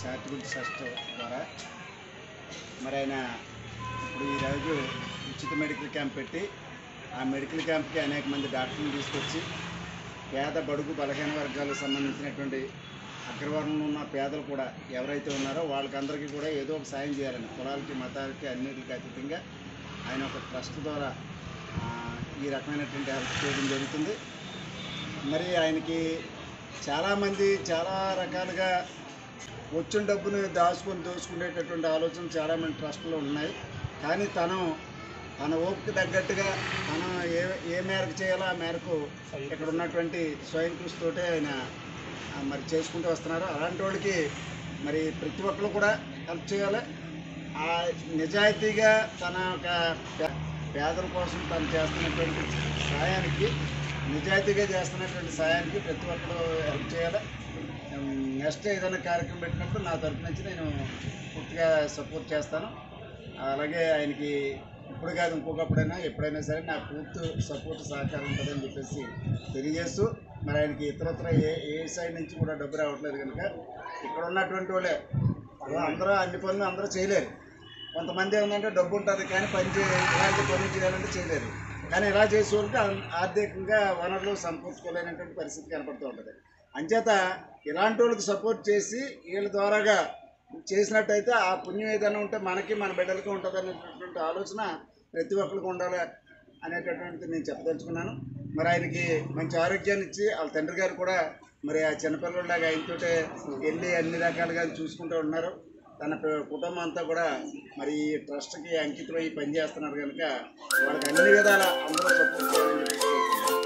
Charitable trust ద్వారా మరి ఆయన ఇప్పుడు ఈరోజు ఉచిత మెడికల్ క్యాంప్ పెట్టి ఆ మెడికల్ క్యాంప్కి అనేక మంది డాక్టర్లను తీసుకొచ్చి పేద బడుగు బలహీన వర్గాలకు సంబంధించినటువంటి అగ్రవర్ణంలో ఉన్న పేదలు కూడా ఎవరైతే ఉన్నారో వాళ్ళకందరికీ కూడా ఏదో ఒక సాయం చేయాలని కులాలకి మతాలకి అన్నిటికీ అతీతంగా ఆయన ఒక ట్రస్ట్ ద్వారా ఈ రకమైనటువంటి హెల్ప్ చేయడం జరుగుతుంది. మరి ఆయనకి చాలామంది చాలా రకాలుగా వచ్చిన డబ్బుని దోచుకునేటటువంటి ఆలోచనలు చాలామంది ట్రస్టులో ఉన్నాయి. కానీ తన ఓపిక తగ్గట్టుగా తను ఏ మేరకు చేయాలో ఆ మేరకు ఇక్కడ ఉన్నటువంటి స్వయం కృషితోటే ఆయన మరి చేసుకుంటూ వస్తున్నారు. అలాంటి వాళ్ళకి మరి ప్రతి ఒక్కరు కూడా హెల్ప్ చేయాలి. ఆ నిజాయితీగా తన ఒక పేదల కోసం తను చేస్తున్నటువంటి సాయానికి నిజాయితీగా చేస్తున్నటువంటి సాయానికి ప్రతి ఒక్కరు హెల్ప్ చేయాలి. నెక్స్ట్ ఏదైనా కార్యక్రమం పెట్టినప్పుడు నా తరఫు నుంచి నేను పూర్తిగా సపోర్ట్ చేస్తాను. అలాగే ఆయనకి ఇప్పుడు కాదు ఇంకొకప్పుడైనా ఎప్పుడైనా సరే నా పూర్తి సపోర్ట్ సహకారం ఉంటుందని చెప్పేసి తెలియజేస్తూ మరి ఆయనకి ఇతరత్ర ఏ సైడ్ నుంచి కూడా డబ్బు రావట్లేదు కనుక ఇక్కడ ఉన్నటువంటి వాళ్ళే అందరూ అన్ని పనులు అందరూ చేయలేరు. కొంతమంది ఏమంటే డబ్బు ఉంటుంది కానీ ఇలాంటి పనులు చేయాలంటే చేయలేరు. కానీ ఇలా చేసే వాళ్ళకి ఆర్థికంగా వనరులు సమకూర్చుకోలేనటువంటి పరిస్థితి కనపడుతూ ఉంటుంది. అంచేత ఇలాంటి వాళ్ళకి సపోర్ట్ చేసి వీళ్ళ ద్వారాగా చేసినట్టయితే ఆ పుణ్యం ఏదైనా ఉంటే మనకి మన బిడ్డలకి ఉంటుంది అనేటటువంటి ఆలోచన ప్రతి ఒక్కరికి ఉండాలి అనేటటువంటిది నేను చెప్పదలుచుకున్నాను. మరి ఆయనకి మంచి ఆరోగ్యాన్ని ఇచ్చి వాళ్ళ తండ్రి గారు కూడా మరి ఆ చిన్నపిల్లలాగా ఆయనతోటే వెళ్ళి అన్ని రకాలుగా చూసుకుంటూ ఉన్నారు. తన కుటుంబం అంతా కూడా మరి ఈ ట్రస్ట్కి అంకితమై పనిచేస్తున్నారు కనుక వాళ్ళకి అన్ని విధాల అందరూ సపోర్ట్ చేయాలని చెప్పి